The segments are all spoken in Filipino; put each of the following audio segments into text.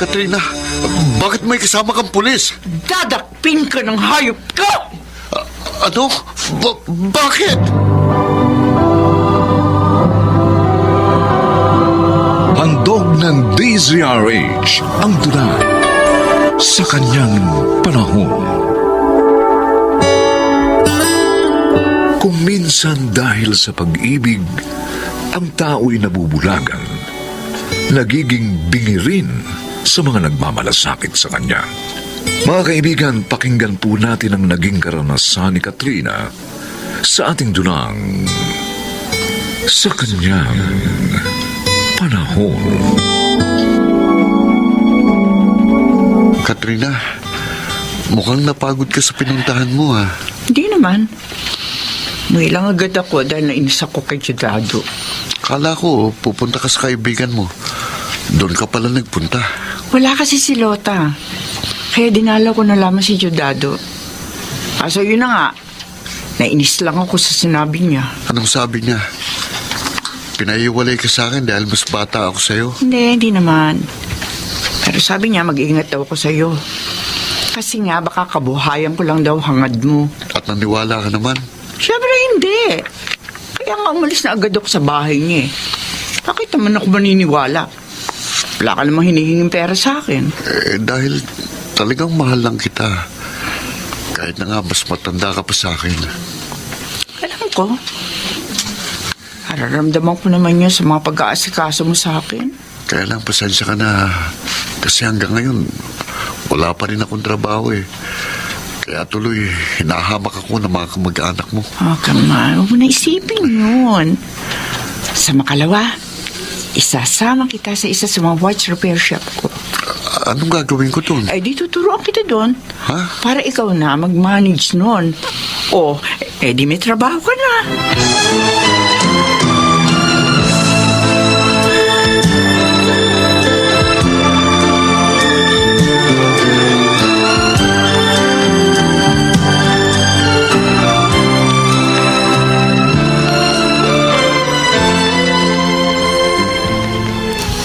Katrina, bakit may kasama kang pulis? Dadakpin ka ng hayop ka! Ano? Bakit? Handog ng DZRH ang tula sa kanyang panahon. Kung minsan dahil sa pag-ibig, ang tao'y nabubulagan, nagiging bingirin sa mga nagmamalasakit sa kanya. Mga kaibigan, pakinggan po natin ang naging karanasan ni Katrina sa ating dulang sa kanyang panahon. Katrina, mukhang napagod ka sa pinuntahan mo, ha? Hindi naman. May lang agad ako dahil nainis ako kay Judado. Kala ko, pupunta ka sa kaibigan mo. Doon ka pala nagpunta. Wala kasi si Lota. Kaya dinala ko na lamang si Judado. Kaso yun na nga, nainis lang ako sa sinabi niya. Anong sabi niya? Pinaiwalay ka sa akin dahil mas bata ako sa'yo. Hindi naman. Pero sabi niya, mag-iingat daw ako sa'yo. Kasi nga, baka kabuhayan ko lang daw hangad mo. At naniwala ka naman. Siyempre hindi. Kaya nga umalis na agad ako sa bahay niya. Bakit naman ako maniniwala? Wala ka namang hinihinging pera sa akin. Dahil talagang mahal lang kita. Kahit na nga mas matanda ka pa sa akin. Alam ko. Nararamdaman ko naman yun sa mga pag-aasikaso mo sa akin. Kaya lang, pasensya ka na. Kasi hanggang ngayon, wala pa rin akong trabaho eh. Kaya tuloy, hinahamak ako ng mga kamag-anak mo. Oh, come on. Huwag mo na isipin yun. Sa makalawa, isasama kita sa isa sa mga watch repair shop ko. Anong gagawin ko doon? Ay, di tuturuan kita doon. Ha? Para ikaw na mag-manage nun. O, di may trabaho ka na.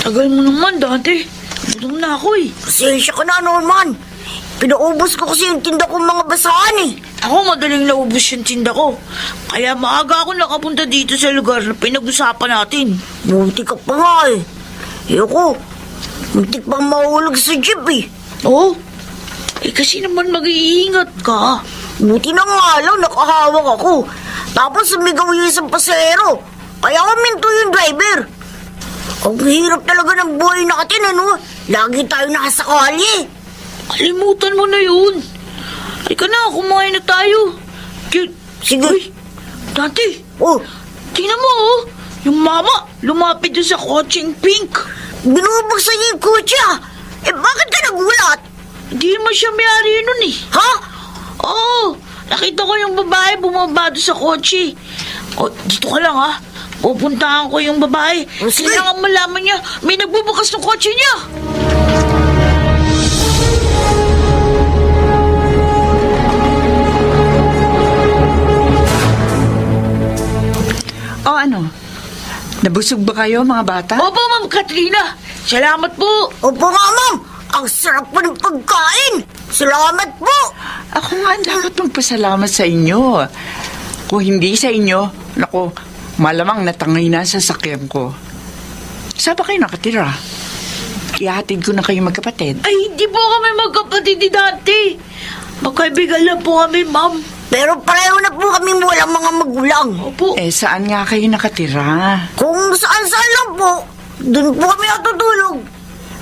Tagal mo naman, dati. Gutom na ako eh. Pasensya ka na naman. Pinaubos ko kasi yung tinda kong mga basahan eh. Ako madaling naubos yung tinda ko. Kaya maaga ako nakapunta dito sa lugar na pinag-usapan natin. Buti ka pa nga eh. Ayoko. Muntik pang mahulog sa jeep eh. Oo. Kasi naman mag-iingat ka. Buti na nga lang nakahawak ako. Tapos sumigaw yung isang pasero. Kaya kaminto yung driver. Ang hirap talaga ng buhay natin, ano? Lagi tayo nakasakali. Kalimutan mo na yun. Ay ka na, kumain na tayo. Sige. Uy, dati. Oh, Tingnan mo, oh. Yung mama, lumapit doon sa kotseng pink. binubuksan niya yung kutsi ah. Eh, bakit ka nagulat? Hindi naman siya may-ari nun eh. Ha? Oo, nakita ko yung babae bumaba doon sa kotse. O, dito ka lang ha. Pupuntahan ko yung babae. Sige. Kailangan malaman niya may nagbubukas ng kotse niya. O ano? Nabusog ba kayo, mga bata? Opo, Ma'am Katrina. Salamat po. Opo nga, ma'am. Ang sarap po ng pagkain. Salamat po. Ako nga ang dapat magpasalamat sa inyo. Kung hindi sa inyo, naku, malamang natangay na sa sasakyan ko. Saan ba kayo nakatira? Ihatid ko na kayo magkapatid. Ay, hindi po kami magkapatid ni dati. Magkaibigan lang po kami, Ma'am. Pero pareho na po kami walang mga magulang. Opo. Saan nga kayo nakatira? Kung saan-saan lang po, doon po kami natutulog.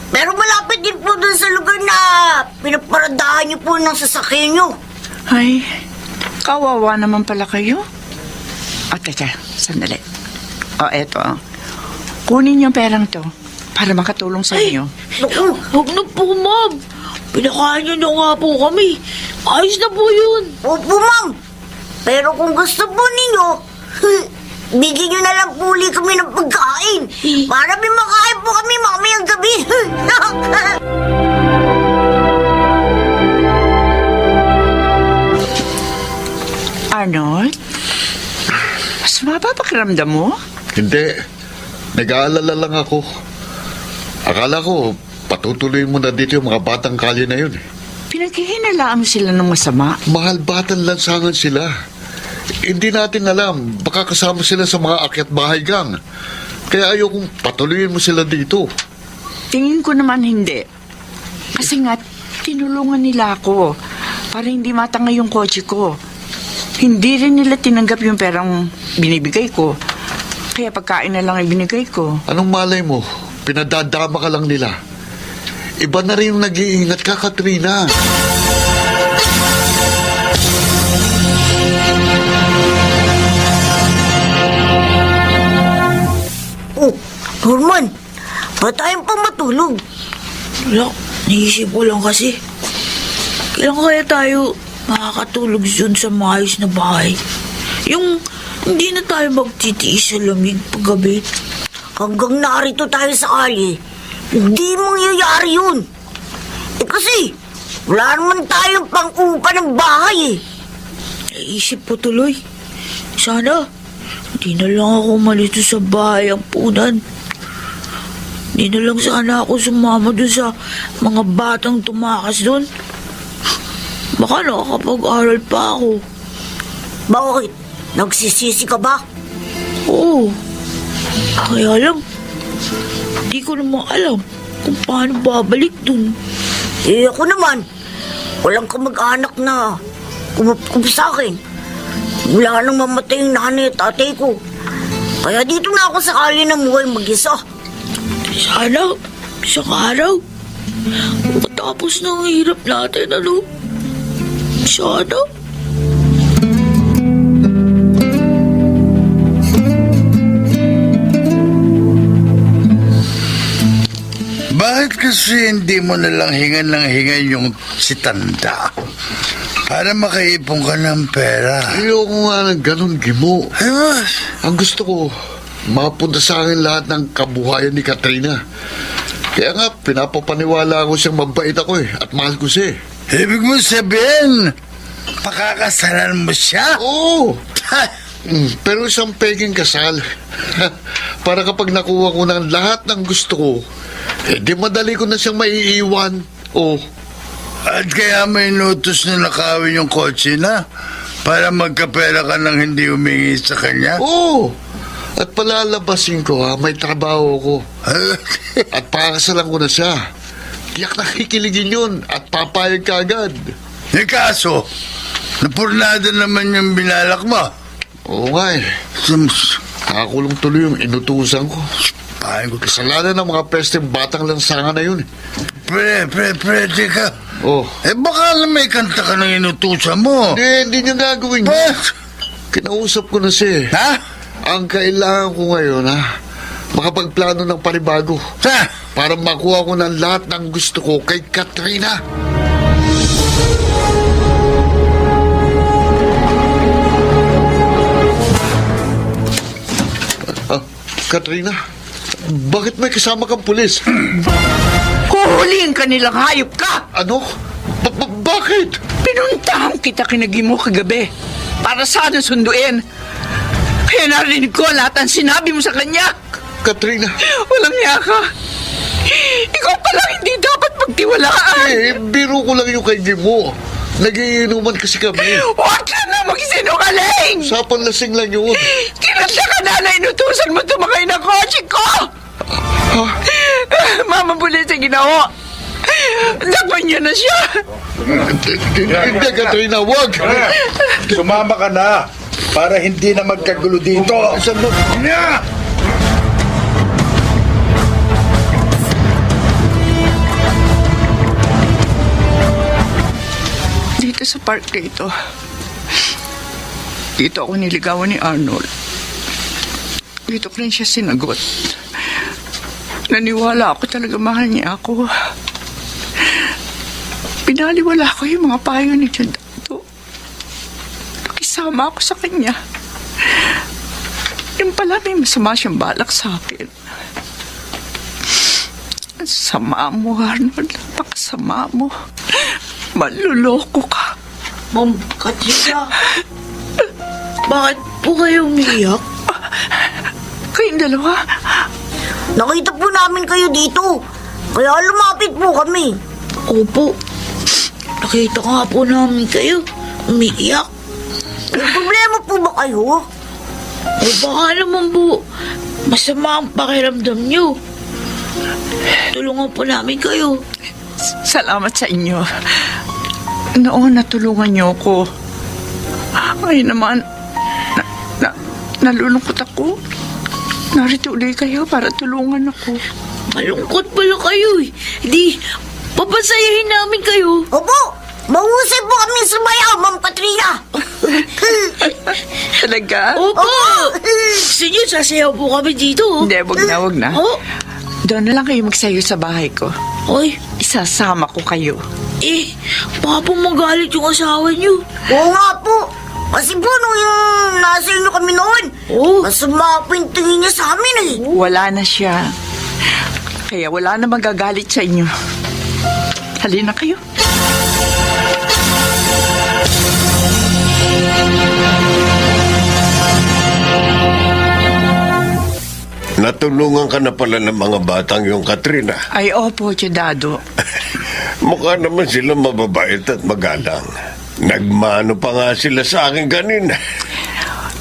Pero malapit din po doon sa lugar na pinaparadahan niyo po ng sasakyan niyo. Ay, kawawa naman pala kayo. O, teka, sandali. O, eto. Kunin yung perang to para makatulong sa inyo. Naku, Huwag na po, Ma'am. Pinakain niyo na nga po kami. Ayos na po yun. opo ma'am. Pero kung gusto po ninyo, bigyan niyo na lang po ulit kami ng pagkain. Para may makain po kami mamayang gabi. Arnold? Mas mapapakiramdam mo? Hindi. Nag-aalala lang ako. Akala ko, patutuloy mo na dito yung mga batang kalye na yun. Pinaghihinalaan mo sila ng masama. Mahal batang lansangan sila. Hindi natin alam, baka kasama sila sa mga akyat bahay gang. Kaya ayokong patuloyin mo sila dito. Tingin ko naman hindi. Kasi nga, tinulungan nila ako para hindi matangay yung kotse ko. Hindi rin nila tinanggap yung perang binibigay ko. Kaya pagkain na lang ibinigay ko. Anong malay mo? Pinadadama ka lang nila. Iba na rin yung nag-iingat ka, Katrina. Oh, Norman, ba't tayong pa matulog? Wala, naisip ko lang kasi. Kailan kaya tayo makakatulog dun sa maayos na bahay? Yung hindi na tayo magtitiis sa lamig paggabi. Hanggang narito tayo sa kalye, hindi mangyayari yun. Kasi, wala naman tayong pang-upa ng bahay eh. Naisip ko tuloy. Sana, hindi na lang ako malito sa bahay ang punan. Hindi na lang sana ako sumama dun sa mga batang tumakas dun. Baka nakakapag-aral pa ako. Bakit? Nagsisisi ka ba? Oo. Kaya lang, hindi ko naman alam kung paano babalik dun. Eh ako naman, walang kamag-anak na kumup sa akin. Wala nang mamatay yung nanay at tatay ko. Kaya dito na ako sa kalye na muhay mag-isa. Sana, isang araw, matapos na ang hirap natin, ano? Sana. Bakit kasi hindi mo nalang hingan ng hingan yung si Tanda? Para makaipon ka ng pera. Ayoko nga ng ganun, Gimo. Ay, mas. Ang gusto ko, mapunta sa akin lahat ng kabuhayan ni Katrina. Kaya nga, pinapapaniwala ko siyang mabait ako at mahal ko siya. Ibig mo sabihin, pakakasalan mo siya? Oo! Pero isang peking kasal. Para kapag nakuha ko ng lahat ng gusto ko, di madali ko na siyang maiiwan. Oh, At kaya may inutos na nakawin yung kotse na para magkapera ka nang hindi humingi sa kanya? oo! At palalabasin ko may trabaho ko. At pakakasalan ko na siya. Tiyak nakikiligin yun at papayag ka agad. Eh kaso, napurnada naman yung binalak mo. Oo nga eh. Nakakulong tuloy yung inutusan ko. Pahay ko. Kasalanan ng mga pesteng batang lansangan na yun eh. Pwede ka. Oh. Eh baka na may kanta ka ng inutusan mo. Hindi niya gagawin yun. Kinausap ko na siya eh. Ha? Ang kailangan ko ngayon makapagplano ng panibago. Para makuha ko ng lahat ng gusto ko kay Katrina. Katrina, bakit may kasama kang pulis? Huhulihin ka nilang hayop ka! Ano? Bakit? Pinuntahan kita kinagimo kagabi para sana sunduin. Kaya narinig ko lahat ang sinabi mo sa kanya. Katrina. Walang niya ka. Ikaw pala hindi dapat magtiwalaan. Biro ko lang yung kay Gimo. Nagiinuman kasi kami. Huwag ka na magsinungaling! Sa panlasing lang yun. Kinasya ka na inutusan mo tumakay ng kotse ko! Mama pulis ang ginawa. Lakban niya na siya. Hindi, Katrina, wag. Sumama ka na para hindi na magkagulo dito. Yeah! Dito sa park dito. Dito ako niligawan ni Arnold. Dito ko rin siya sinagot. Naniwala ako talaga mahal niya ako. Pinaliwala ko yung mga payo ni Dato. Nakisama ako sa kanya. Yung pala may masama siyang balak sa akin. Ang sama mo, Arnold. Napakasama mo. Maluloko ka. Ma'am Katrina, bakit po kayo umiyak? Kayong dalawa, Nakita po namin kayo dito. Kaya lumapit po kami. Opo. Nakita nga po namin kayo. Umiiyak. May problema po ba kayo? O baka naman po, masama ang pakiramdam niyo. Tulungan po namin kayo. Salamat sa inyo. Noon natulungan niyo ako. Ay naman, nalulungkot ako. Narito ulit kayo para tulungan ako. Malungkot pala kayo eh. Di, papasayahin namin kayo. Opo, mahusay po kami sumayaw, Ma'am Katrina. Talaga? Opo! Gusto niyo, sasayaw po kami dito. Hindi, wag na. Oh, Doon na lang kayo magsayo sa bahay ko. oy, Isasama ko kayo. baka po magalit yung asawa niyo. Oo nga po. Kasi po nung yung nasa inyo kami noon, Oh. masama po yung tingin niya sa amin eh. Wala na siya. Kaya wala na magagalit sa inyo. Halina kayo. Natulungan ka na pala ng mga batang yung Katrina. Ay, opo, Tiyadado. Mukha naman sila mababait at magalang. Nagmano pa nga sila sa akin kanina.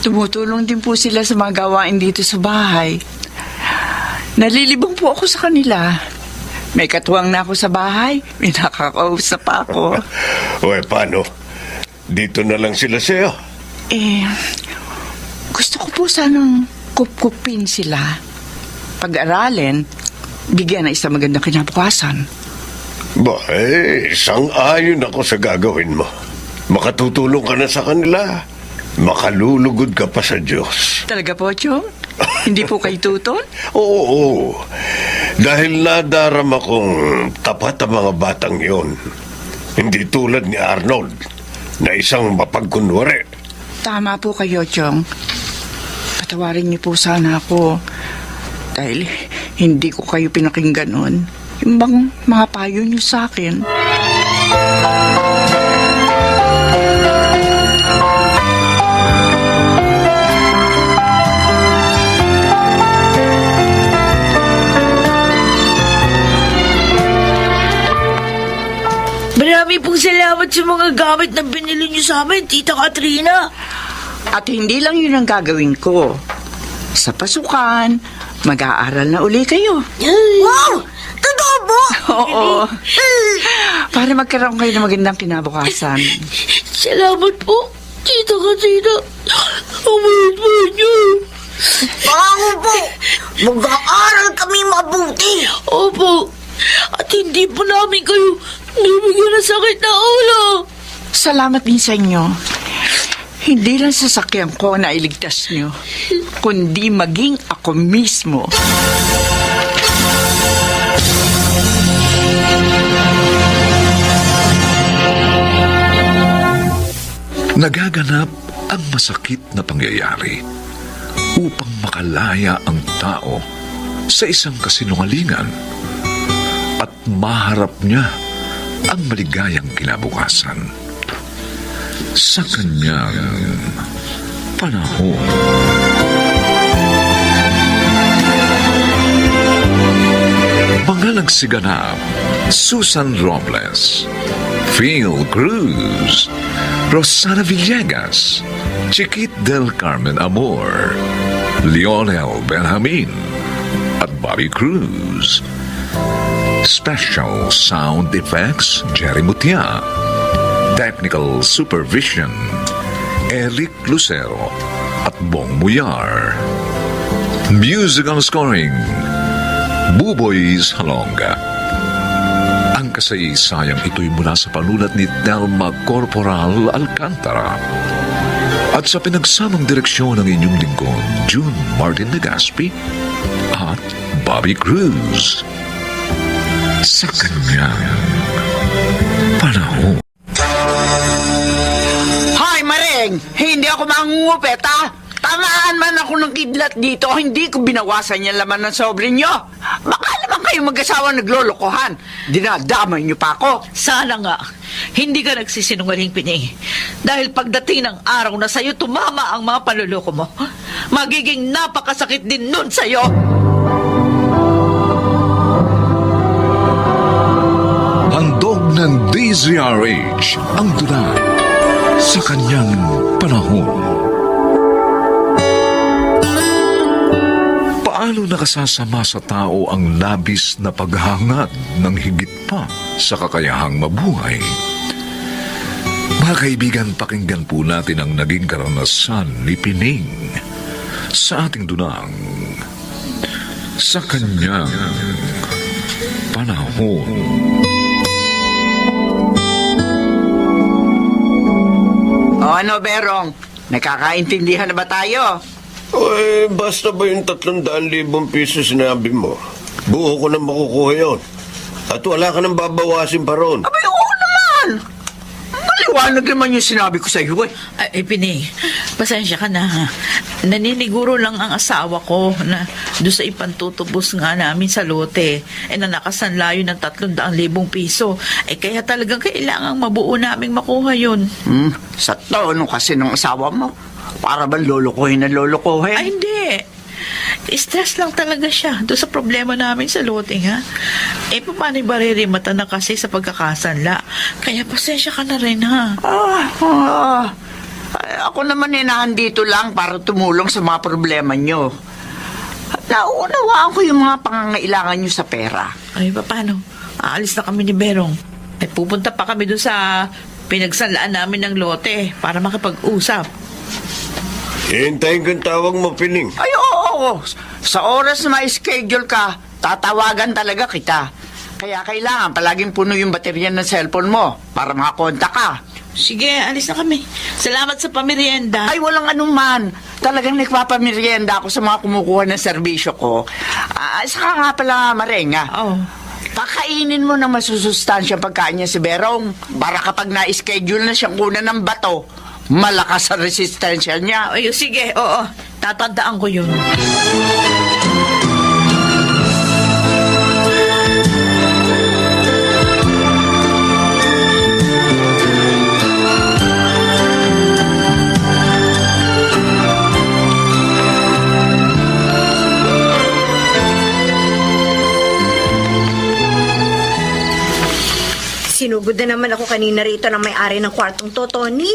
Tumutulong din po sila sa mga gawain dito sa bahay. Nalilibang po ako sa kanila. May katuwang na ako sa bahay. May nakakausap pa ako. Uy, paano? Dito na lang sila sa'yo. Gusto ko po sanang kupkupin sila. Pag-aralin, bigyan ng isang magandang kinabukasan. Sang-ayon ako sa gagawin mo. Makatutulong ka na sa kanila. Makalulugod ka pa sa Diyos. Talaga po, Chong? Hindi po kayo tutol? Oo. Dahil nadarama kong tapat ang mga batang yon. Hindi tulad ni Arnold, na isang mapagkunwari. Tama po kayo, Chong. Patawarin niyo po sana ako. Dahil hindi ko kayo pinakinggan noon. Yung bang mga payo niyo sa akin. Marami pong salamat sa mga gamit na binili niyo sa amin, Tita Katrina. At hindi lang yun ang gagawin ko. Sa pasukan, mag-aaral na uli kayo. Wow! Totoo po? Oo. Para magkaroon kayo ng magandang kinabukasan. Salamat po, Tita Katrina. Ang mahal niyo. Pangako po, mag-aaral kami mabuti. Opo. At hindi po namin kayo bibigyan ng sakit na ulo. Salamat din sa inyo. Hindi lang sasakyan ko na iligtas nyo, kundi maging ako mismo. Nagaganap ang masakit na pangyayari upang makalaya ang tao sa isang kasinungalingan at maharap niya ang maligayang kinabukasan sa kanyang panahon. Mga nagsiganap: Susan Robles, Phil Cruz, Rosana Villegas, Chiquit del Carmen Amor, Lionel Benjamin, at Bobby Cruz. Special Sound Effects, Jerry Mutia. Technical Supervision, Eric Lucero at Bong Muyar. Musical Scoring, Buboy Salonga. Ang kasaysayang ito'y mula sa panulat ni Telma Corporal Alcantara at sa pinagsamang direksyon ng inyong lingkod, June Martin Legaspi at Bobby Cruz. Sa kanyang panahon. Hoy, Maring! Hindi ako mangungupit, ha? Tamaan man ako ng kidlat dito, hindi ko binawasan yung laman ng sobre nyo. Baka naman kayo mag-asawa naglolokohan. Dinadamay nyo pa ako. Sana nga, hindi ka nagsisinungaling, Pining. Dahil pagdating ng araw na sa'yo tumama ang mga panluloko mo, magiging napakasakit din nun sa'yo. DZRH ang dula sa kanyang panahon. Paano nakasasama sa tao ang labis na paghangad ng higit pa sa kakayahang mabuhay? Mga kaibigan, pakinggan po natin ang naging karanasan ni Pining sa ating dunang sa kanyang panahon. O ano, Berong? Nakakaintindihan na ba tayo? Basta ba yung 300,000 piso sinabi mo? Buo ko na makukuha yun. At wala ka nang babawasin pa ron. Abay, oo naman! Maliwanag naman yung sinabi ko sa iyo eh. Ay, Pining, pasensya ka na ha. Naniniguro lang ang asawa ko na doon sa ipantutubos nga namin sa lote. Na nakasanlayo ng 300,000 piso. Kaya talagang kailangang mabuo naming makuha yun. Sa tono kasi ng asawa mo. Para bang lolokohin na lolokohin? Ay, hindi. Stress lang talaga siya doon sa problema namin sa lote, ha? Paano ibarerimata na kasi sa pagkakasanla? Kaya pasensya ka na rin, ha? Ako naman nandito lang para tumulong sa mga problema nyo. Nauunawaan ko yung mga pangangailangan nyo sa pera. Ay, paano? Aalis na kami ni Berong. Pupunta pa kami doon sa pinagsanlaan namin ng lote para makipag-usap. Hintayin kang tawag mo, Pining. Ay, oo. Sa oras na ma-schedule ka, tatawagan talaga kita. Kaya kailangan palaging puno yung baterya ng cellphone mo para makakontak ka. Sige, alis na kami. Salamat sa pamerienda. Ay, walang anuman. Talagang nagpapamerienda ako sa mga kumukuha ng serbisyo ko. Saka nga pala, Marenga. Oh. Pakainin mo ng masusustansyang pagkain niya si Berong para kapag na-schedule na siyang kunan ng bato, malakas ang resistensya niya. Ay, sige, oo. Tatandaan ko yun. Sinugod na naman ako kanina rito ng may-ari ng kwartong to, Tony.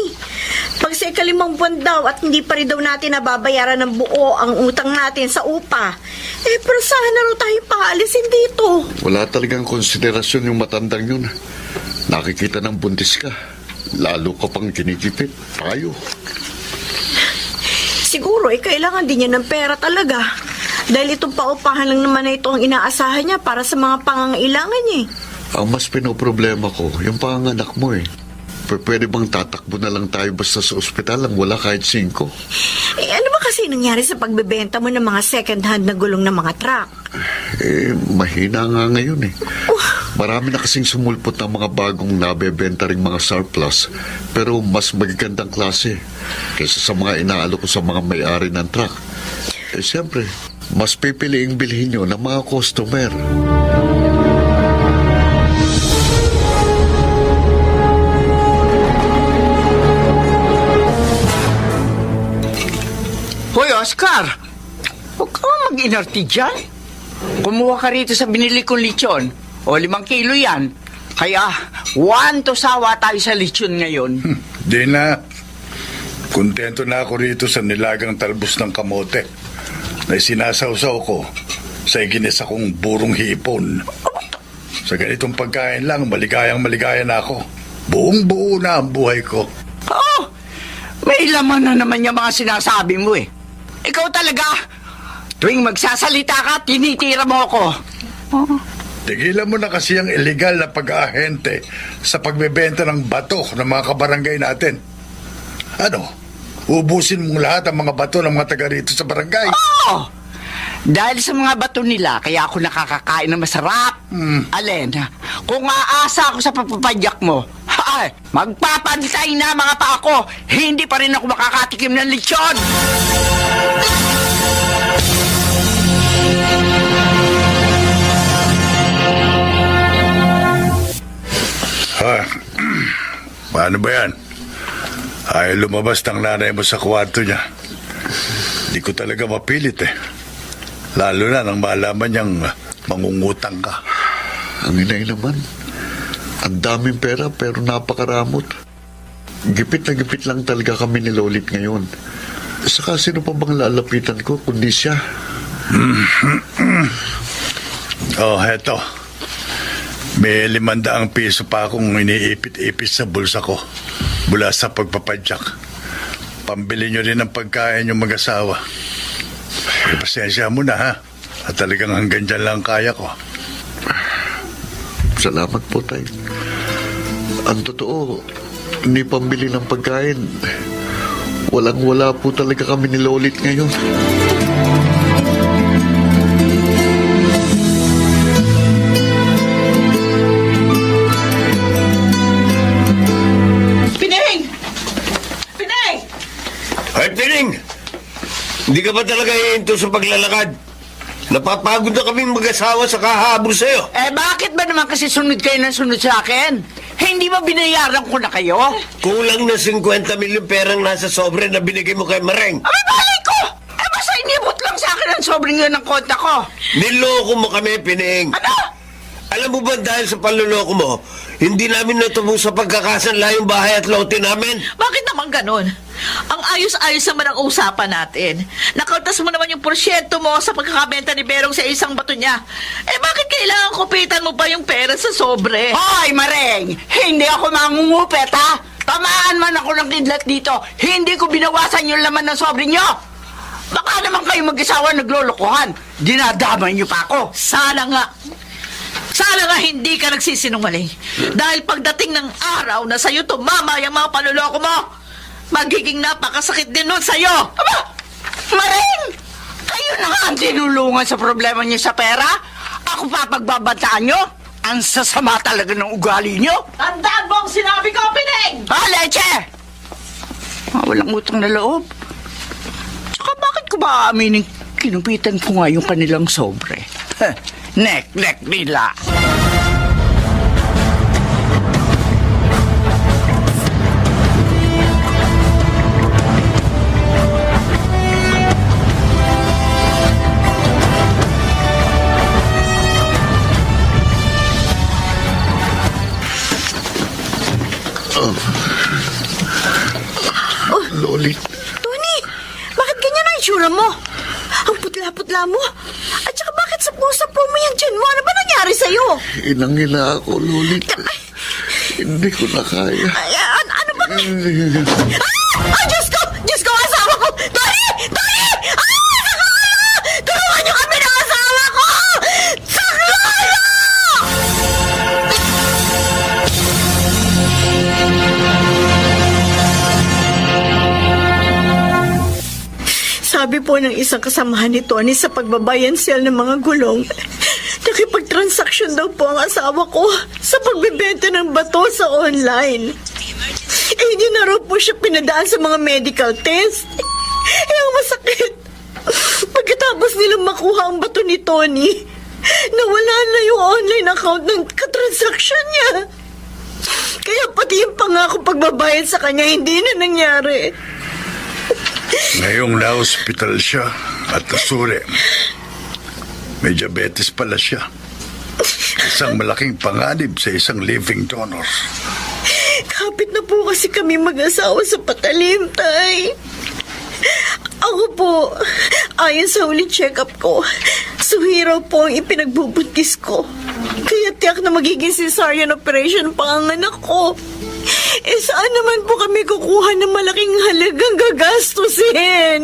Pag sa ikalimang buwan daw at hindi pa rin daw natin nababayaran ng buo ang utang natin sa upa, pero saan na rin tayong paalisin dito? Wala talagang konsiderasyon yung matandang yun. Nakikita ng buntis ka. Lalo ka pang kinikipit. Tayo. Siguro, kailangan din niya ng pera talaga. Dahil itong paupahan lang naman na ito ang inaasahan niya para sa mga pangangailangan niya. Ang mas pinoproblema ko, yung panganak mo eh. Pwede bang tatakbo na lang tayo basta sa ospital lang wala kahit 5? Ano ba kasi nangyari sa pagbebenta mo ng mga second-hand na gulong ng mga truck? Mahina nga ngayon eh. Marami na kasing sumulpot ng mga bagong nabebenta ring mga surplus, pero mas magagandang klase kaysa sa mga inaalo ko sa mga may-ari ng truck. Siyempre, mas pipiliing bilhin nyo ng mga customer. Hoy, Oscar! Huwag ka mag-inarti dyan. Kumuha ka rito sa binili kong lechon. O 5 kilo yan. Kaya, 1 to sawa tayo sa lechon ngayon. Di na. Kontento na ako rito sa nilagang talbos ng kamote na sinasawsaw ko sa iginisa kong burong hipon. Sa ganitong pagkain lang, maligayang maligaya na ako. Buong buo na ang buhay ko. Oh, may laman na naman yung mga sinasabi mo eh. Ikaw talaga, tuwing magsasalita ka, tinitira mo ako. Tigilan mo na kasi ang illegal na pag-aahente sa pagbebenta ng bato ng mga kabarangay natin. Ano? Ubusin mong lahat ang mga bato ng mga taga rito sa barangay? Oo! Dahil sa mga bato nila, kaya ako nakakakain ng masarap. Alin, kung aasa ako sa papapadyak mo, magpapantay na mga pa ako, hindi pa rin ako makakatikim ng lechon. Paano ba yan? Ay lumabas ng nanay mo sa kwarto niya. Di ko talaga mapilit eh. Lalo na nang malaman niyang mangungutang ka. Ang inay naman. Ang daming pera pero napakaramot. Gipit na gipit lang talaga kami ni Lolit ngayon. Saka sino pa bang lalapitan ko kundi siya? Oh, heto. May 500 piso pa akong iniipit-ipit sa bulsa ko mula sa pagpapadyak. Pambili nyo rin ng pagkain yung mag-asawa. Pasensya mo na, ha? At talagang hanggang dyan lang kaya ko. Salamat po, Tay. Ang totoo, ni pambili ng pagkain. Walang-wala po talaga kami ni Lolit ngayon. Pining! Pining! Ay, Pining! Hindi ka ba talaga hihinto sa paglalakad? Napapagod na kaming mag-asawa sa kahabol sa'yo. Bakit ba naman kasi sunod kayo ng sunod sa akin? Hindi ba binayaran ko na kayo? Kulang na 50 milyon perang nasa sobre na binigay mo kay Mareng. Balik ko! Basta inibot lang sa akin ang sobrang yun ng konta ko. Niloko mo kami, Pining. Ano? Alam mo ba dahil sa panluloko mo, hindi namin natubos sa pagkakasanla yung bahay at lote namin? Bakit naman ganon? Ang ayos-ayos naman ang usapan natin. Nakaltas mo naman yung porsyento mo sa pagkakabenta ni Berong sa isang bato niya. Bakit kailangan kupitan mo pa yung pera sa sobre? Hoy, Mareng! Hindi ako mangungupit, ha? Tamaan man ako ng kidlat dito. Hindi ko binawasan yung laman ng sobre nyo. Baka naman kayo mag-isawa naglolokohan. Dinadamay nyo pa ako. Sana nga. Sana nga hindi ka nagsisinungaling. Dahil pagdating ng araw na sa'yo tumama yung mga panuloko mo, magiging napakasakit din nun sa'yo. Aba! Mareng! Kayo na nga ang tinulungan sa problema niyo sa pera? Ako pa pagbabantaan nyo? Ang sasama talaga ng ugali nyo? Tandaan mo ang sinabi ko, Pining! Leche! Walang utang na loob. Tsaka bakit ko ba aaminin kinupitan ko nga yung kanilang sobre? Nek nila. Lolit, Tony, bakit ganyan ang itsura mo? Ang putla-putla mo. At saka bakit sa pusa po mo yung tiyan mo? Ano ba nangyari sa'yo? inangila ako, Lolit. Hindi ko na kaya. Ay, ano ba? Ay, Diyos ko! Diyos ko, asawa ko! Tony! Tony! Sakala! Tulungan niyo kami ng asawa ko! Sakala! Sabi po ng isang kasamahan ni Tony sa pagbabayan sale ng mga gulong, nakipagtransaksyon daw po ang asawa ko sa pagbebenta ng bato sa online. Hindi na raw po siya pinadaan sa mga medical test. Ang masakit, pagkatapos nilang makuha ang bato ni Tony, nawala na yung online account ng katransaksyon niya. Kaya pati yung pangako pagbabayad sa kanya hindi na nangyari. Ngayong na-hospital siya at nasuri. May diabetes pala siya. Isang malaking panganib sa isang living donor. Kapit na po kasi kami mag-asawa sa patalim, Tay. Ako po, ayon sa huling check-up ko, suhiraw po ang ipinagbubuntis ko. Kaya tiyak na magiging cesarean operation pa ang anak ko. Saan naman po kami kukuha ng malaking halagang gagastusin?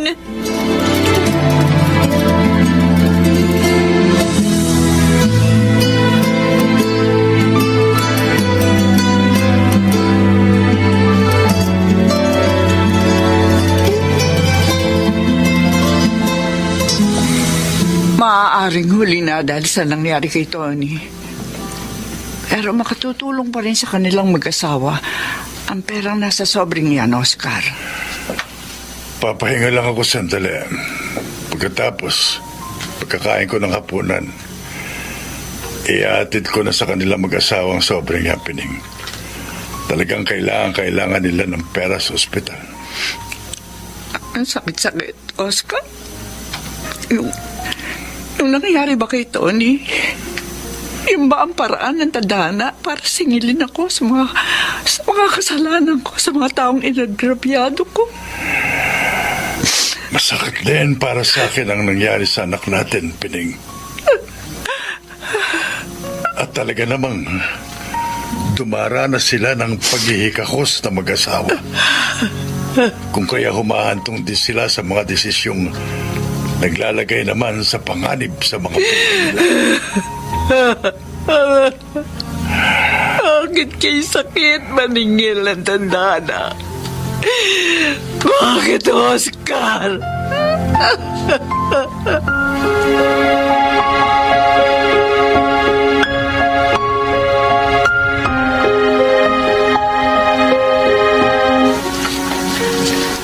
Maaaring huli na dahil sa nangyari kay Tony. Pero makatutulong pa rin sa kanilang mag-asawa ang perang nasa sobrang yan, Oscar. Papahinga lang ako sandali. Pagkatapos, pagkakain ko ng hapunan, iatid ko na sa kanila mag-asawang sobrang happening. Talagang kailangan nila ng pera sa ospital. Ang sakit-sakit, Oscar. Yung nangyayari ba kay Tony? Yung ba ang paraan ng tadhana para singilin ako sa mga kasalanan ko, sa mga taong inagrabyado ko? Masakit din para sa akin ang nangyari sa anak natin, Pining. At talaga namang dumara na sila ng paghihikahos na mag-asawa. Kung kaya humahantong din sila sa mga desisyong naglalagay naman sa panganib sa mga pamilya. Bakit kay sakit maningil ang tandana? Bakit, Oscar?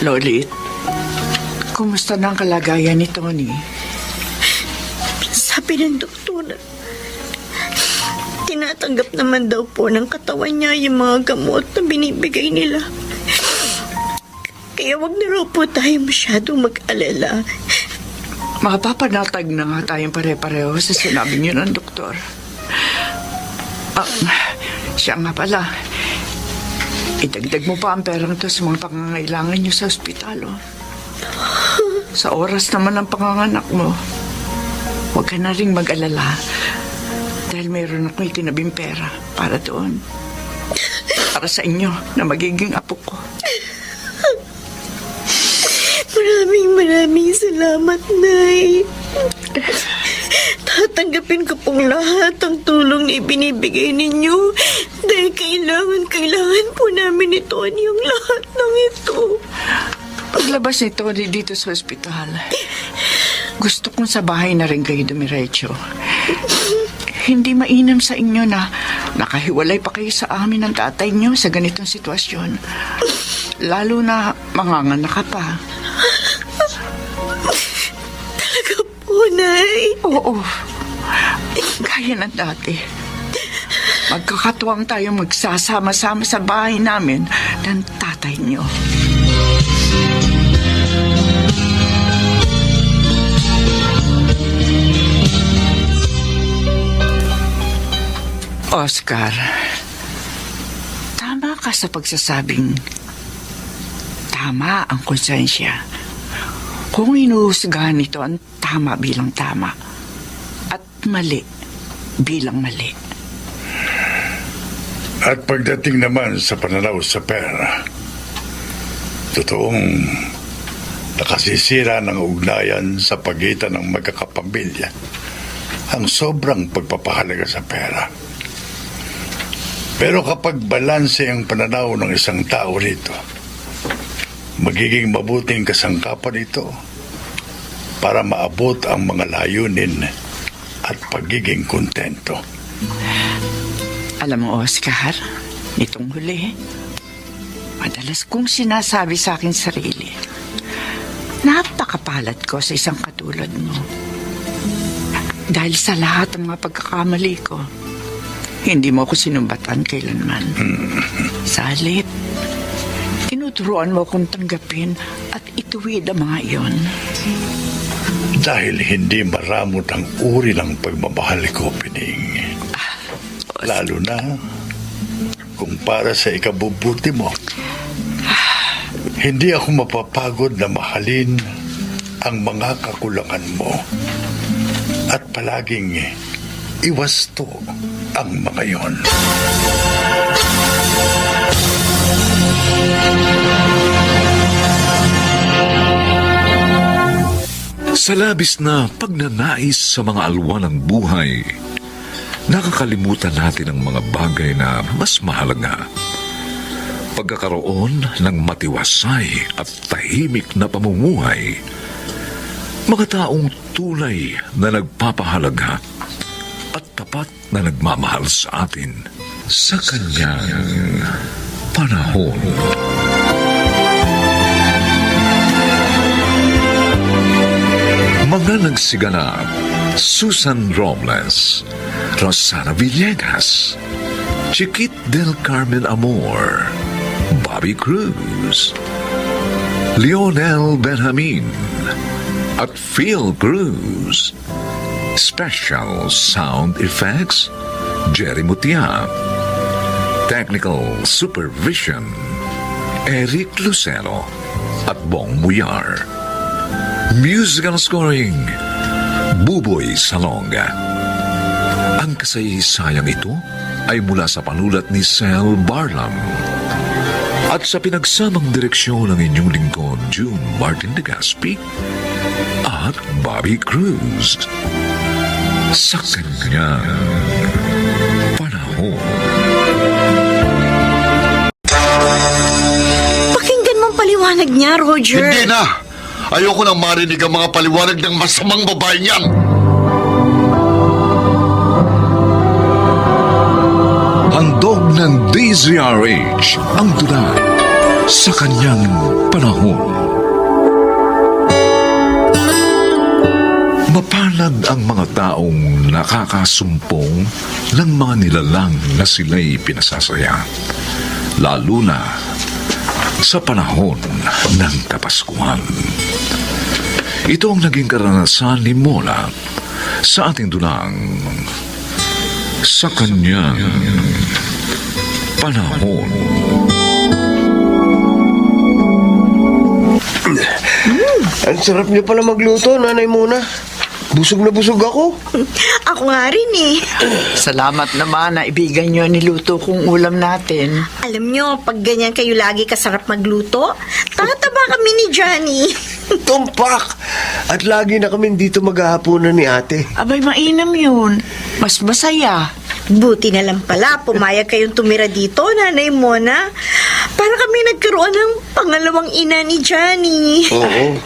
Lolit, kumusta na ang kalagayan ni Tony? Sabi ng doktor, tinatanggap naman daw po ng katawan niya yung mga gamot na binibigay nila. Kaya wag na raw po tayo masyadong mag-alala. Mapapanatag na nga tayong pare-pareho sa sinabi niyo ng doktor. Siya nga pala. Idagdag mo pa ang perang to sa mga pangangailangan niyo sa ospital, oh. Sa oras naman ng panganganak mo, huwag ka na rin mag-alala. Dahil mayroon akong itinabing pera para doon. Para sa inyo na magiging apo ko. Maraming salamat, Nay. Tatanggapin ko pong lahat ang tulong na ibinibigay ninyo. Dahil kailangan po namin ito yung lahat ng ito. Paglabas ni Tony dito sa ospital, gusto kong sa bahay na rin kayo dumiretso. Hindi mainam sa inyo na nakahiwalay pa kayo sa amin ng tatay niyo sa ganitong sitwasyon. Lalo na manganganak ka pa. Talaga po, Nay. Oo. Kaya na dati. Magkakatuwang tayo magsasama-sama sa bahay namin ng tatay niyo. Oscar, tama ka sa pagsasabing tama ang konsensya. Kung inuhusgahan nito ang tama bilang tama at mali bilang mali. At pagdating naman sa pananaw sa pera, totoong nakasisira ng ugnayan sa pagitan ng magkakapamilya ang sobrang pagpapahalaga sa pera. Pero kapag balanse ang pananaw ng isang tao rito, magiging mabuting kasangkapan ito para maabot ang mga layunin at pagiging kontento. Alam mo, Oscar, nitong huli, madalas kong sinasabi sa akin sarili, napakapalad ko sa isang katulad mo. Dahil sa lahat ng mga pagkakamali ko, hindi mo ako sinumbatan kailanman. Sa halip, tinuturuan mo akong tanggapin at ituwid ang mga iyon. Dahil hindi maramot ang uri ng pagmamahal ko, Pining. Lalo na kung para sa ikabubuti mo. Hindi ako mapapagod na mahalin ang mga kakulangan mo at palaging iwasto ang mga yon. Sa labis na pagnanais sa mga alwan ng buhay, nakakalimutan natin ang mga bagay na mas mahalaga. Pagkakaroon ng matiwasay at tahimik na pamumuhay. Mga taong tunay na nagpapahalaga at tapat na nagmamahal sa atin sa kanyang panahon. Mga nagsiganap: Susan Robles, Rosana Villegas, Chiquit del Carmen Amor, Bobby Cruz, Lionel Benjamin, at Phil Cruz. Special sound effects Jerry Mutia. Technical Supervision, Eric Lucero at Bong Muyar. Musical Scoring, Buboy Salonga. Ang kasaysayang ito ay mula sa panulat ni Sel Barlam at sa pinagsamang direksyon ng inyong lingkod, June Martin de Gaspi at Bobby Cruz. Sa kanyang panahon. Pakinggan mo ang paliwanag niya, Roger. Hindi na! Ayoko nang marinig ang mga paliwanag ng masamang babaeng yan! Handog ng DZRH ang tula sa kanyang panahon. Mapalad ang mga taong nakakasumpong ng mga nilalang na sila'y pinasasaya, lalo na sa panahon ng Kapaskuhan. Ito ang naging karanasan ni Mona sa ating dulang sa kanyang panahon. Ang sarap niyo pala magluto, Nanay Mona. Busog na busog ako. Ako nga rin eh. Salamat naman na ibigay niyo niluto kong ulam natin. Alam nyo, pag ganyan kayo lagi kasarap magluto, tataba kami ni Johnny. Tumpak! At lagi na kami dito maghahaponan ni ate. Abay, mainam yun. Mas masaya. Buti na lang pala, pumayag kayong tumira dito, Nanay Mona. Para kami nagkaroon ng pangalawang ina ni Johnny. Oo.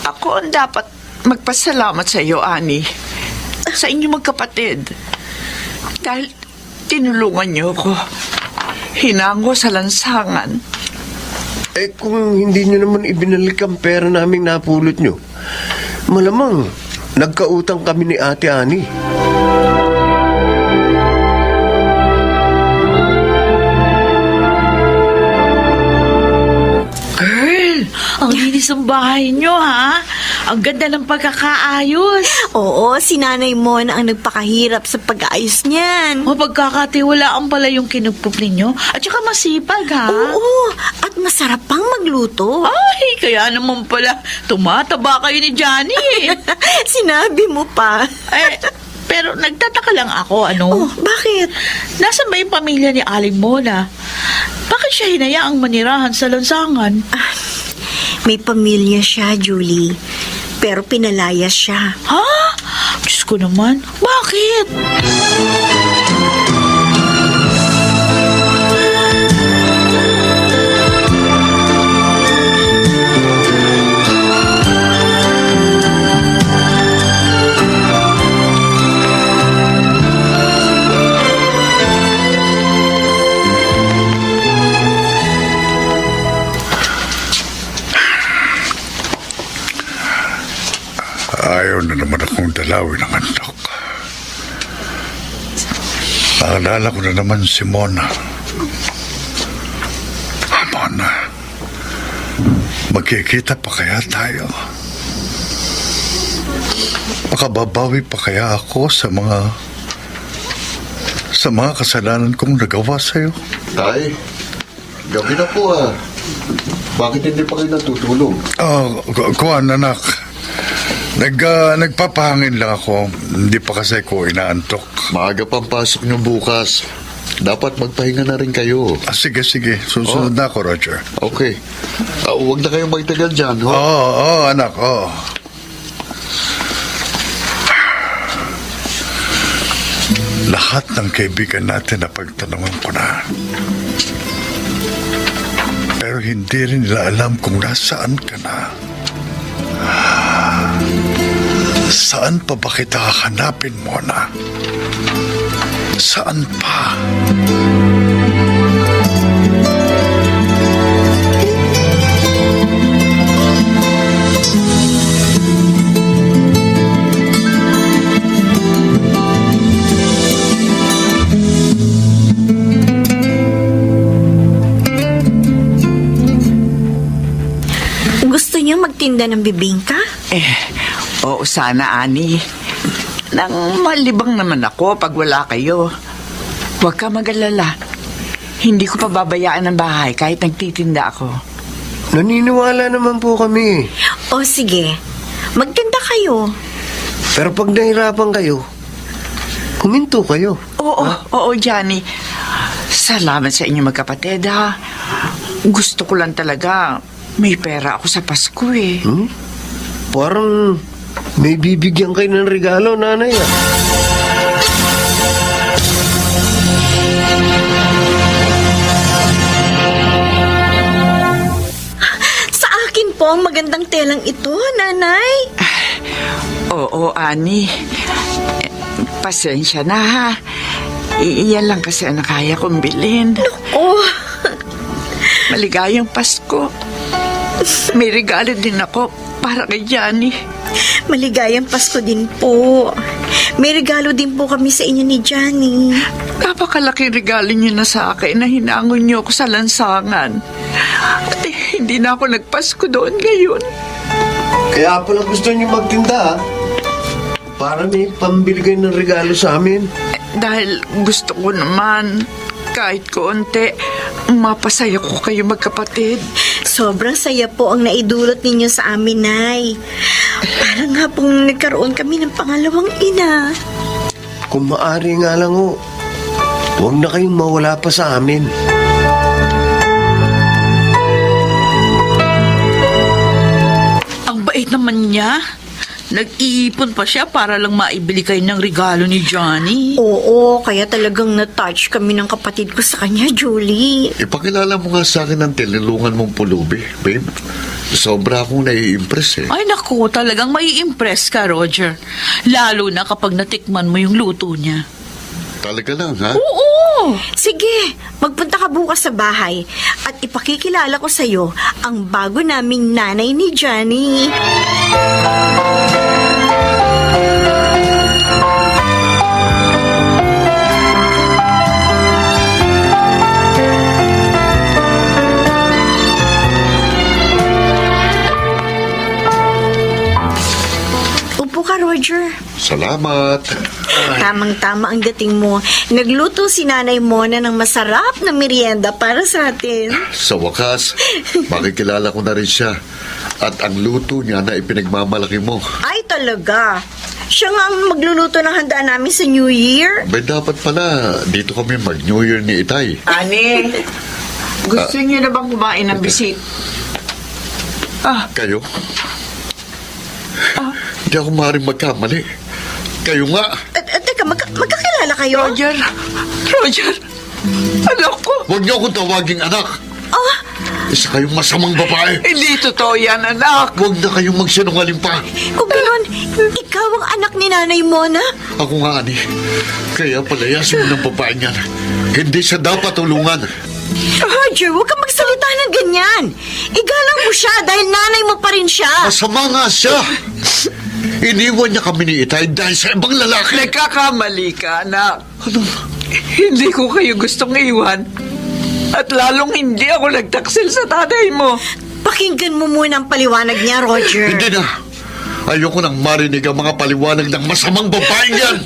Ako ang dapat magpasalamat sa iyo, Ani. Sa inyo magkapatid. Dahil tinulungan niyo ko. Hinango sa lansangan. Eh kung hindi nyo naman ibinalik ang pera naming napulot nyo, malamang nagkautang kami ni Ate Ani. Ang linis ng bahay nyo, ha? Ang ganda ng pagkakaayos. Oo, si Nanay Mona ang nagpakahirap sa pag-aayos niyan. Mapagkakatiwalaan pala yung kinugpok ninyo. At saka masipag, ha? Oo, at masarap pang magluto. Ay, kaya naman pala tumataba kayo ni Johnny. Sinabi mo pa. Pero nagtataka lang ako, Oh, bakit? Nasaan ba yung pamilya ni Aling Mona? Bakit siya hinayaang manirahan sa lansangan? May pamilya siya, Julie. Pero pinalayas siya. Ha? Diyos ko naman. Bakit? Ayaw na naman akong dalawin ng antok. Naalala ko na naman si Mona. Mona, magkikita pa kaya tayo? Makababawi pa kaya ako sa mga kasalanan kong nagawa sa'yo? Tay, gabi na po ah. Bakit hindi pa kayo natutulog? Kuwan, anak. Nagpapahangin lang ako. Hindi pa kasi ko inaantok. Maaga pang pasok niyo bukas. Dapat magpahinga na rin kayo. Sige. Susunod na ako, Roger. Okay. Huwag na kayong magtagal dyan, ho? Oo, anak, oo. Lahat ng kaibigan natin na pagtanungan ko na. Pero hindi rin nila alam kung nasaan ka na. Saan pa ba kita hahanapin, Mona? Saan pa? Gusto niyo magtinda ng bibingka? Oo, sana, Ani. Nang malibang naman ako pag wala kayo. Huwag ka mag-alala. Hindi ko pababayaan ang bahay kahit nagtitinda ako. Naniniwala naman po kami. O sige, magtinda kayo. Pero pag nahirapan kayo, kuminto kayo. Oo, Johnny. Salamat sa inyo magkapatid, ha. Gusto ko lang talaga may pera ako sa Pasko, eh. Parang may bibigyan kayo ng regalo, nanay. Sa akin po ang magandang telang ito, nanay. Oo, Ani. Pasensya na, ha. Iyan lang kasi ang kaya kong bilhin. Oh, Maligayang Pasko. May regalo din ako para kay Johnny. maligayang Pasko din po. May regalo din po kami sa inyo ni Johnny. Napakalaking regalo niyo na sa akin na hinangon niyo ako sa lansangan. At hindi na ako nagpasko doon ngayon. Kaya pala gusto niyo magtinda, ha? Para may pambili kayo ng regalo sa amin. Dahil gusto ko naman, kahit konti, mapasaya ko kayo magkapatid. Sobrang saya po ang naidulot ninyo sa amin, Nay. Parang nga pong nagkaroon kami ng pangalawang ina. Kung maari nga lang ho, huwag na kayong mawala pa sa amin. Ang bait naman niya. Nag-iipon pa siya para lang maibili kayo ng regalo ni Johnny. Oo, kaya talagang na-touch kami ng kapatid ko sa kanya, Julie. Ipakilala mo nga sa akin ang tinulungan mong pulubi, babe. Sobra akong nai-impress, eh. Ay naku, talagang mai-impress ka, Roger. Lalo na kapag natikman mo yung luto niya. Talaga lang, ha? Oo! Sige, magpunta ka bukas sa bahay at ipakikilala ko sa'yo ang bago naming nanay ni Johnny. Upo ka, Roger. Salamat. Tamang-tama ang dating mo. Nagluto si Nanay Mona ng masarap na merienda para sa atin. Sa wakas, makikilala ko na rin siya. At ang luto niya na ipinagmamalaki mo. Ay, talaga. Siya nga ang magluluto ng handaan namin sa New Year. Ba, dapat pala dito kami mag-New Year ni Itay. Ani, gusto niyo na bang kumain ng bisit? Kayo? Hindi ako maaaring magkamali. Kayo nga. Teka, magkakilala kayo? Roger, anak ko. Huwag niyo akong tawaging anak. Isa kayong masamang babae. Hindi totoo yan, anak. Huwag na kayong magsinungaling pa. Kung gano'n, ikaw ang anak ni Nanay Mona? Ako nga, Ani. Kaya palayasin mo ng babae niyan. Hindi siya dapat tulungan. Roger, huwag kang magsalita ng ganyan. Igalang mo siya dahil nanay mo pa rin siya. Masama nga siya. Iniwan niya kami ni Itay dahil sa ibang lalaki. Nagkakamali ka, anak. Hindi ko kayo gustong iwan. At lalong hindi ako nagtaksil sa tatay mo. Pakinggan mo muna ang paliwanag niya, Roger. Hindi na. Ayoko nang marinig ang mga paliwanag ng masamang babaeng yan.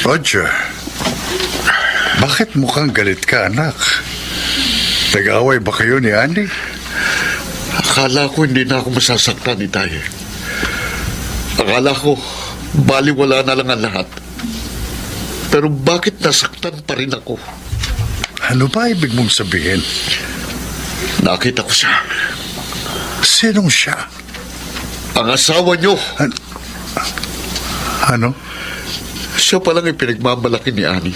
Roger, bakit mukhang galit ka, anak? Nag-away ba kayo ni Andy? Akala ko hindi na ako masasaktan, Itay. Akala ko baliwala na lang ang lahat. Pero bakit nasaktan pa rin ako? Ano ba ibig mong sabihin? Nakita ko siya. Sinong siya? Ang asawa niyo. Ano? Siya palang ipinagmamalaki ni Annie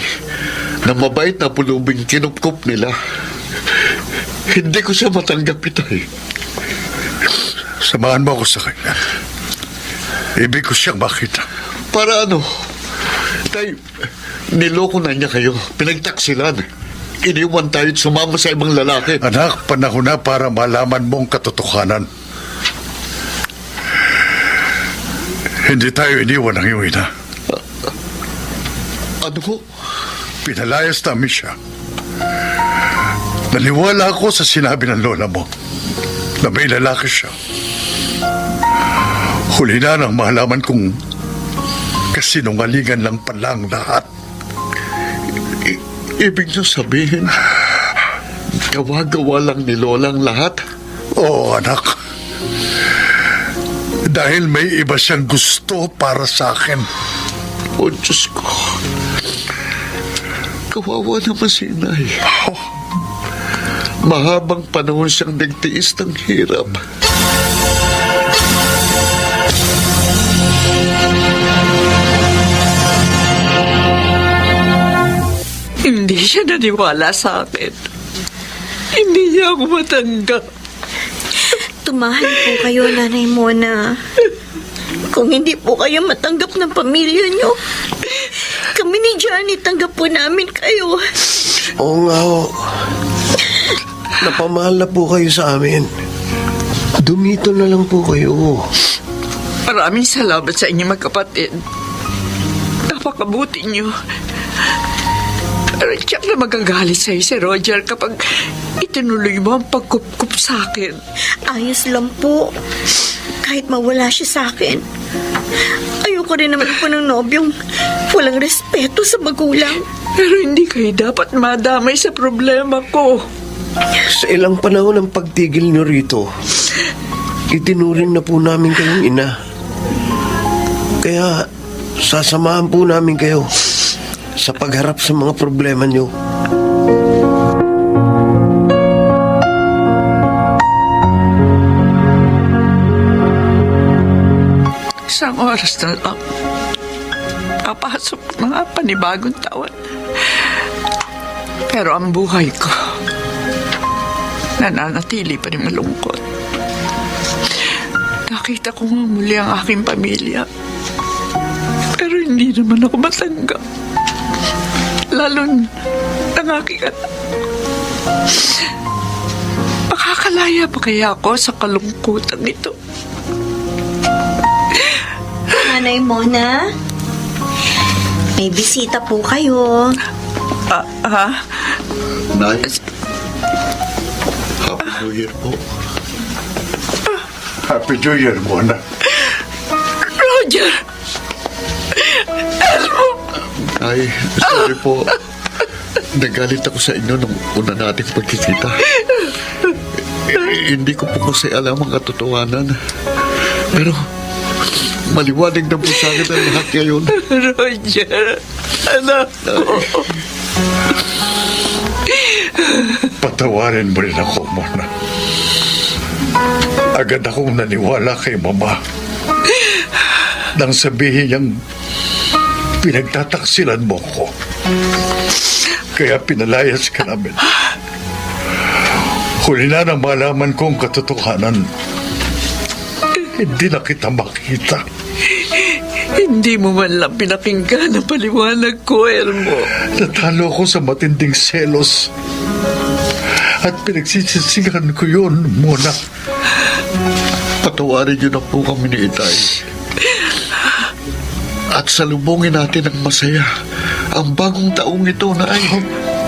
na mabait na pulubing kinupkup nila. Hindi ko siya matanggap, Itay. Samahan mo ako sa kanya. Ibig ko siyang makita. Para ano? Tay, niloko na niya kayo. Pinagtaksilan. Iniwan tayo at sumama sa ibang lalaki. Anak, panahon na para malaman mo ang katotohanan. Hindi tayo iniwan ng iyong ina. Ano ho? Pinalayas namin siya. Naniwala ako sa sinabi ng lola mo na may lalaki siya. Huli na nang malaman kong kasinungalingan lang pala ang lahat. Ibig niyo sabihin, gawa-gawa lang ni Lola ang lahat? Oo, anak. Dahil may iba siyang gusto para sa akin. O Diyos ko. Kawawa naman si Inay. Mahabang panahon siyang nagtiis ng hirap. Hindi siya naniwala sa akin. Hindi niya ako matanggap. Tumahan po kayo, Nanay Mona. Kung hindi po kayo matanggap ng pamilya niyo, kami ni Johnny tanggap po namin kayo. Oo nga ho. Napamahal na po kayo sa amin. Dumito na lang po kayo. Maraming salamat sa inyo magkapatid. Napakabuti niyo. Pero tiyak na magagalit sa'yo si Roger kapag itinuloy mo ang pagkup-kup sa akin. Ayos lang po. Kahit mawala siya sa akin. Ayoko rin naman po ng nobyong walang respeto sa magulang. Pero hindi kayo dapat madamay sa problema ko. Sa ilang panahon ng pagtigil nyo rito, itinuring na po namin kayong ina. Kaya sasamahan po namin kayo sa pagharap sa mga problema nyo. Isang oras na lang. Papasok mga panibagong taon. Pero ang buhay ko, nananatili pa rin malungkot. Nakita ko nga muli ang aking pamilya. Pero hindi naman ako matanggap. Lalo ng aking anak. Makakalaya pa kaya ako sa kalungkutan ito? Nanay Mona, may bisita po kayo. Nay, Happy New Year po. Happy New Year, Mona. Roger! Ay, sorry po. Nagalit ako sa inyo nung una nating pagkikita. Hindi ko po kasi alam ang katotohanan. Pero maliwanag na po sa akin ang lahat ngayon. Roger, anak ko. Patawarin mo rin ako, Mona. Agad akong naniwala kay Mama nang sabihin niyang pinagtataksilan mo ko. Kaya pinalayas ka namin. Huli na nang malaman ko ang katotohanan. Hindi na kita makita. Hindi mo man lang pinakinggan ang paliwanag ko, Elmo. Natalo ko sa matinding selos. At pinagsisisigan ko yun, Mona. Patawarin niyo na po kami ni Itay. At salubungin natin ng masaya ang bagong taong ito na ay...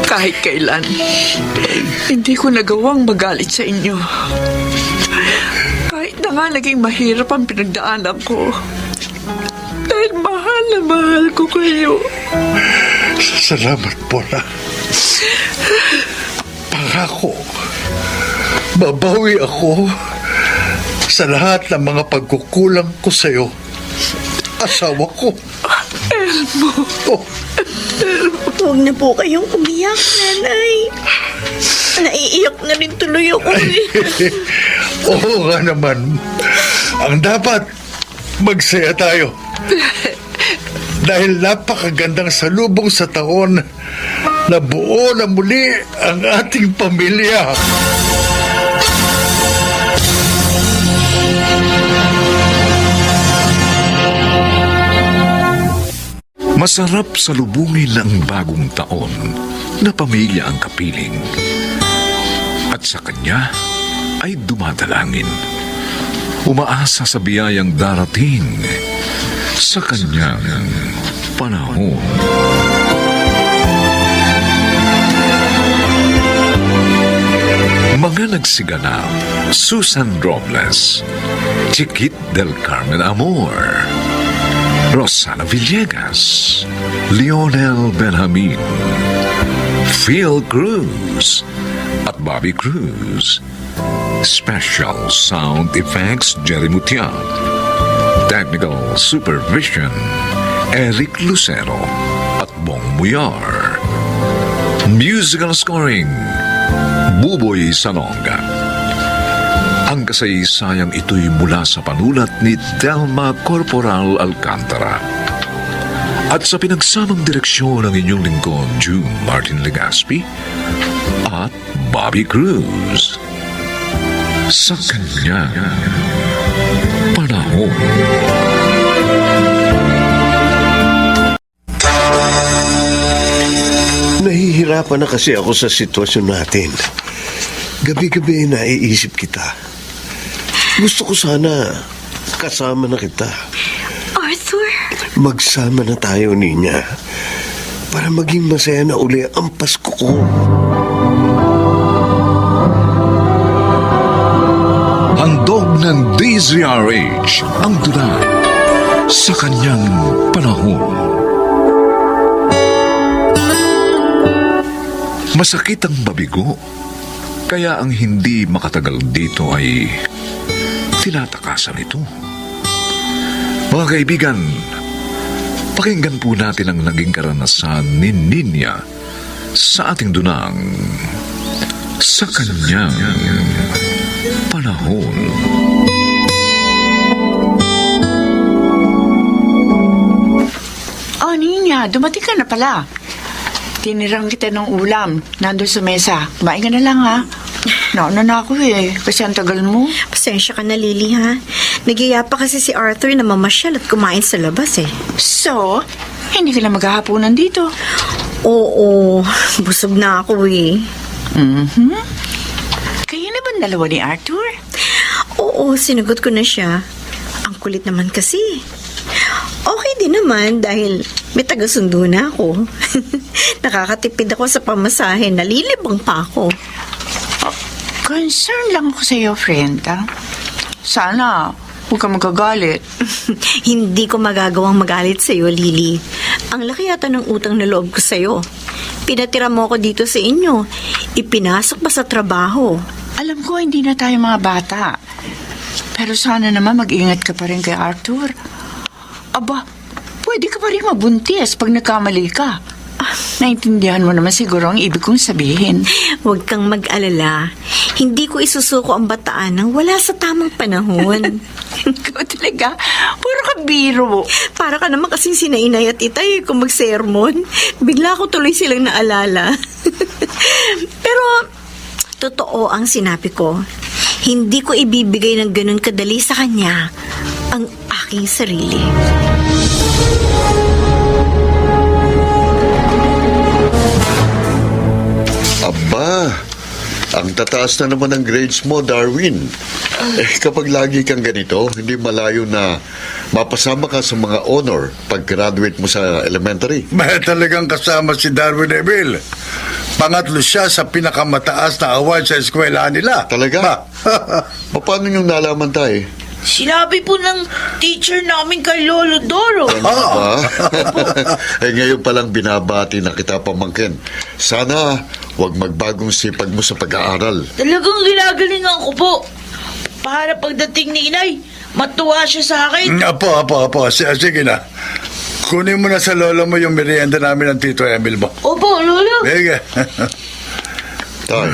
Kahit kailan, hindi ko nagawang magalit sa inyo. Kahit na nga naging mahirap ang pinagdaanan ko. Dahil mahal na mahal ko kayo. Salamat, Mona. Pangako, babawi ako sa lahat ng mga pagkukulang ko sa'yo. Asawa ko. Elmo. Oh, Huwag na po kayong umiyak, Nanay. Naiiyak na rin tuloy ako eh. oo nga naman. Ang dapat, magsaya tayo. Dahil napakagandang salubong sa taon na buo na muli ang ating pamilya. Masarap salubungin ng bagong taon na pamilya ang kapiling. At sa kanya ay dumadalangin. Umaasa sa biyayang darating sa kanyang panahon. nagsiganap, Susan Robles, Chiquit del Carmen Amor, Rosana Villegas, Lionel Benjamin, Phil Cruz, at Bobby Cruz. Special Sound Effects, Jerry Mutian. Technical Supervision, Eric Lucero at Bong Muyar. Musical Scoring, Buboy Salonga. Ang kasaysayang ito'y mula sa panulat ni Telma Corporal Alcantara. At sa pinagsamang direksyon ng inyong lingkod, June Martin Legaspi at Bobby Cruz. Sa kanya panahon. Nahihirapan na kasi ako sa sitwasyon natin. Gabi-gabi naiisip kita. Gusto ko sana kasama na kita. Arthur? Magsama na tayo, Ninya. Para maging masaya na uli ang Pasko ko. Handog ng DZRH ang tula sa kanyang panahon. Masakit ang mabigo, kaya ang hindi makatagal dito ay tinatakasan ito. Mga kaibigan, pakinggan po natin ang naging karanasan ni Ninya sa ating dunang sa kanyang panahon. Oh, Ninya, dumating ka na pala. Tinirang kita ng ulam. Nandun sa mesa. Kumain ka na lang, ha? Nauna na ako kasi ang tagal mo. Pasensya ka na, Lily, ha? Nagyaya pa kasi si Arthur na mamasyal at kumain sa labas, So, hindi ka na maghahaponan dito. Oo, busog na ako, Kayo na ba dalawa ni Arthur? Oo, sinagot ko na siya. Ang kulit naman kasi. Okay din naman dahil may taga-sundo na ako. Nakakatipid ako sa pamasahe, nalilibang pa ako. Concern lang ako sa iyo, friend, ha? Sana, huwag ka magagalit. Hindi ko magagawang magalit sa iyo, Lily. Ang laki yata ng utang na loob ko sa iyo. Pinatira mo ako dito sa inyo. Ipinasok pa sa trabaho. Alam ko, hindi na tayo mga bata. Pero sana naman mag-ingat ka pa rin kay Arthur. Aba, pwede ka pa rin mabuntis pag nagkamali ka. Naintindihan mo naman siguro ang ibig kong sabihin. Huwag kang mag-alala. Hindi ko isusuko ang bataan nang wala sa tamang panahon. Ikaw talaga, puro ka biro. Para ka naman kasing sinainay at itay kung mag-sermon. Bigla ko tuloy silang naalala. Pero, totoo ang sinabi ko. Hindi ko ibibigay ng ganun kadali sa kanya ang aking sarili. Aba, ang tataas na naman ng grades mo, Darwin. Kapag lagi kang ganito, hindi malayo na mapasama ka sa mga honor pag-graduate mo sa elementary. May talagang kasama si Darwin Emil. Pangatlo siya sa pinakamataas na award sa eskwelahan nila. Talaga? Paano niyong nalaman tayo? Sinabi po ng teacher namin kay Lolo Doro. Ngayon palang binabati na kita, pamangkin. Sana huwag magbagong sipag mo sa pag-aaral. Talagang ginagalingan ko po. Para pagdating ni Inay, matuwa siya sa akin. Apo. Sige na. Kunin mo na sa lolo mo yung merienda namin ng Tito Emil mo. Opo, Lolo. Sige. Tay,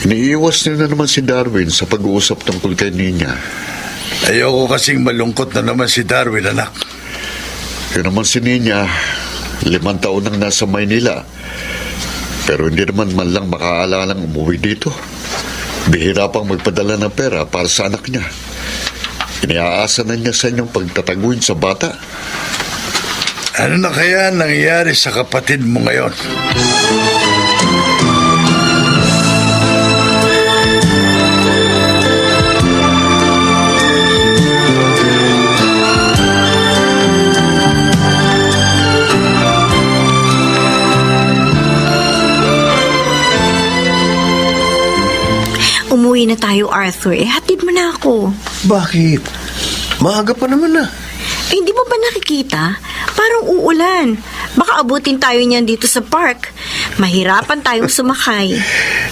iniiwas niyo na naman si Darwin sa pag-uusap tungkol kay Ninya. Ayoko kasing malungkot na naman si Darwin, anak. Yun naman si Ninya, 5 taon nang nasa Maynila. Pero hindi naman man lang makaalalang umuwi dito. Bihira pang magpadala ng pera para sa anak niya. Iniaasa na niya sa inyong pagtataguin sa bata. Ano na kaya nangyayari sa kapatid mo ngayon? uuwi na tayo, Arthur, hatid mo na ako. Bakit? Maaga pa naman na. Hindi mo ba nakikita? Parang uulan. Baka abutin tayo niyan dito sa park. Mahirapan tayong sumakay.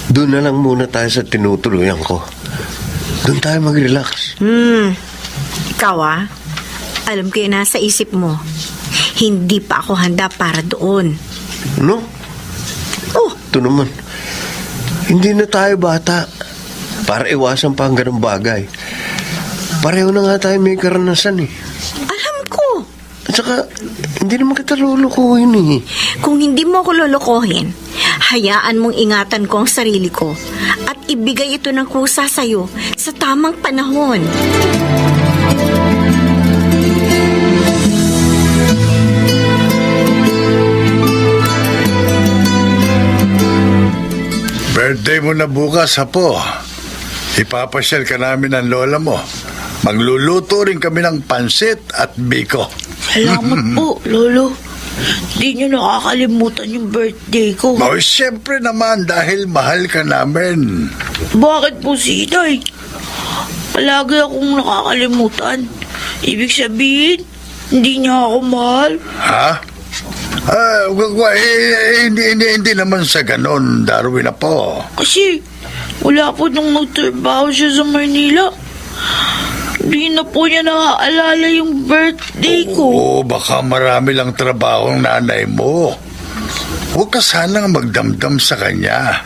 Doon na lang muna tayo sa tinutuluyan ko. Doon tayo mag-relax. Ikaw alam ko yung nasa isip mo. Hindi pa ako handa para doon. No? Oh, Ito naman. Hindi na tayo bata. Para iwasan pa ang ganung bagay. Pareho na nga tayo may karanasan eh. alam ko. At saka, hindi naman kita lulukuhin eh. Kung hindi mo ako lolokohin, hayaan mong ingatan ko ang sarili ko at ibigay ito ng kusa sa'yo sa tamang panahon. Birthday mo na bukas, Apo. Ipapasyal ka namin ng lola mo. Magluluto rin kami ng pansit at biko. Salamat po, Lolo. Di nyo nakakalimutan yung birthday ko. Oh, siyempre naman dahil mahal ka namin. Bakit po si Inay? Palagi akong nakakalimutan. Ibig sabihin, hindi niya ako mahal. Ha? Hindi naman sa ganon, Darwin na po. Kasi wala po nung nagtrabaho siya sa Manila. Hindi na po niya naaalala yung birthday ko. Oo, baka marami lang trabaho ang nanay mo. Huwag ka sanang magdamdam sa kanya.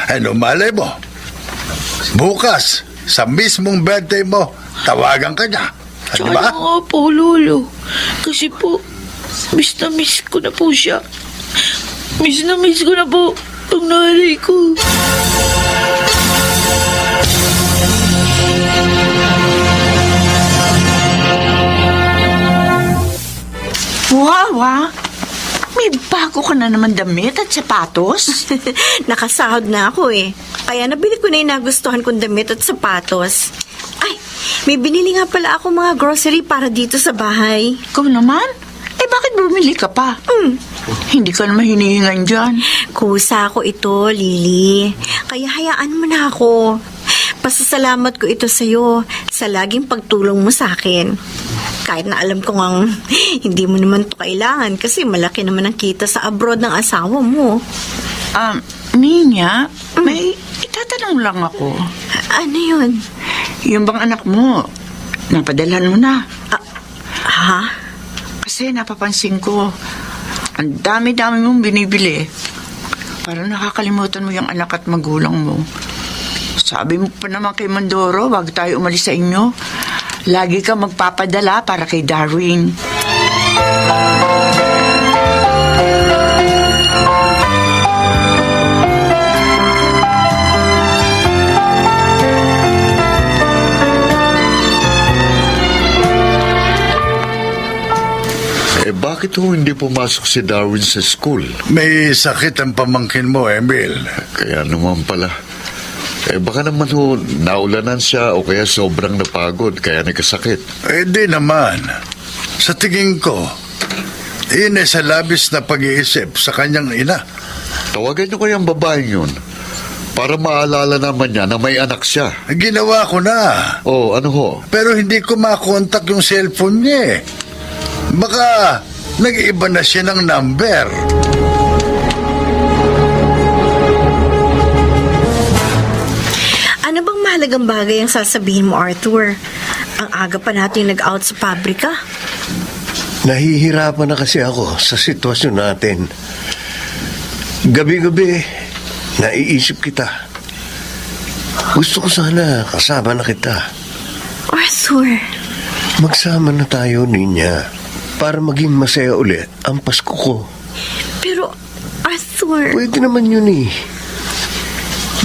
Ano, malay mo? Bukas, sa mismong birthday mo, tawagan ka niya. Di ba? Sana nga po, Lolo. Kasi po, miss na miss ko na po siya. Miss na miss ko na po ang nanay ko. Wow, may bago ka na naman damit at sapatos. Nakasahod na ako eh. Kaya nabili ko na yung nagustuhan kong damit at sapatos. Ay, may binili nga pala ako mga grocery para dito sa bahay. Ikaw naman? Bakit bumili ka pa? Hindi ka naman hinihingan dyan. Kusa ko ito, Lily. Kaya hayaan mo na ako. Pasasalamat ko ito sa'yo sa laging pagtulong mo sa akin. Kahit na alam ko ngang hindi mo naman to kailangan kasi malaki naman ang kita sa abroad ng asawa mo. Ninya, may itatanong lang ako. Ano yun? Yung bang anak mo, napadalhan mo na? Ha? Kasi napapansin ko, ang dami-dami mong binibili. Parang nakakalimutan mo yung anak at magulang mo. Sabi mo pa naman kay Mandoro, wag tayo umalis sa inyo. Lagi ka magpapadala para kay Darwin. Bakit hindi pumasok si Darwin sa school? May sakit ang pamangkin mo, Emil. Kaya naman pala. Baka naman naulanan siya o kaya sobrang napagod kaya nagkasakit. Di naman. Sa tingin ko, sa labis na pag-iisip sa kanyang ina. Tawagan niyo kayang babaeng yun para maalala naman niya na may anak siya. Ginawa ko na. Oh, ano ho? Pero hindi ko makontak yung cellphone niya eh. Baka nag-iiba na siya ng number. Ano bang mahalagang bagay ang sasabihin mo, Arthur? Ang aga pa natin nag-out sa pabrika. Nahihirapan na kasi ako sa sitwasyon natin. Gabi-gabi, naiisip kita. Gusto ko sana kasama na kita. Arthur. Magsama na tayo, Ninya. Para maging masaya ulit ang Pasko ko. Pero, Arthur... Pwede naman yun eh.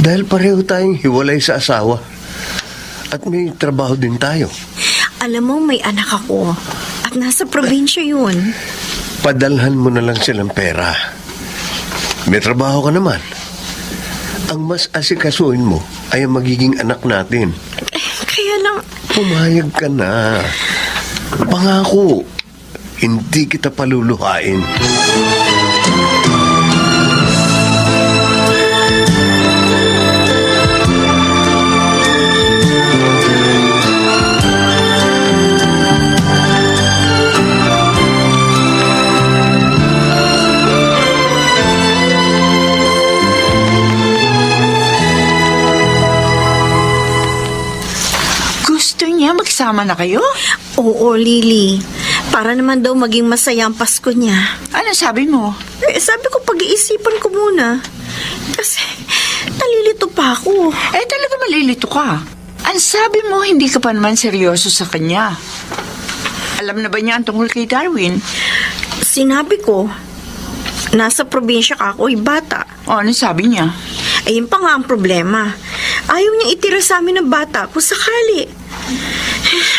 Dahil pareho tayong hiwalay sa asawa. At may trabaho din tayo. Alam mo, may anak ako. At nasa probinsya yun. Padalhan mo na lang silang pera. May trabaho ka naman. Ang mas asikasuhin mo ay ang magiging anak natin. Kaya lang... Pumayag ka na. Pangako, hindi kita paluluhain. Magsama na kayo? Oo, Lily. Para naman daw maging masaya ang Pasko niya. Ano sabi mo? Sabi ko, pag-iisipan ko muna. Kasi, nalilito pa ako. Talaga malilito ka. Ang sabi mo, hindi ka pa naman seryoso sa kanya. Alam na ba niya ang tungkol kay Darwin? Sinabi ko, nasa probinsya ka ako'y bata. Ano sabi niya? Ayun pa nga ang problema. Ayaw niyang itira sa amin ng bata kung sakali.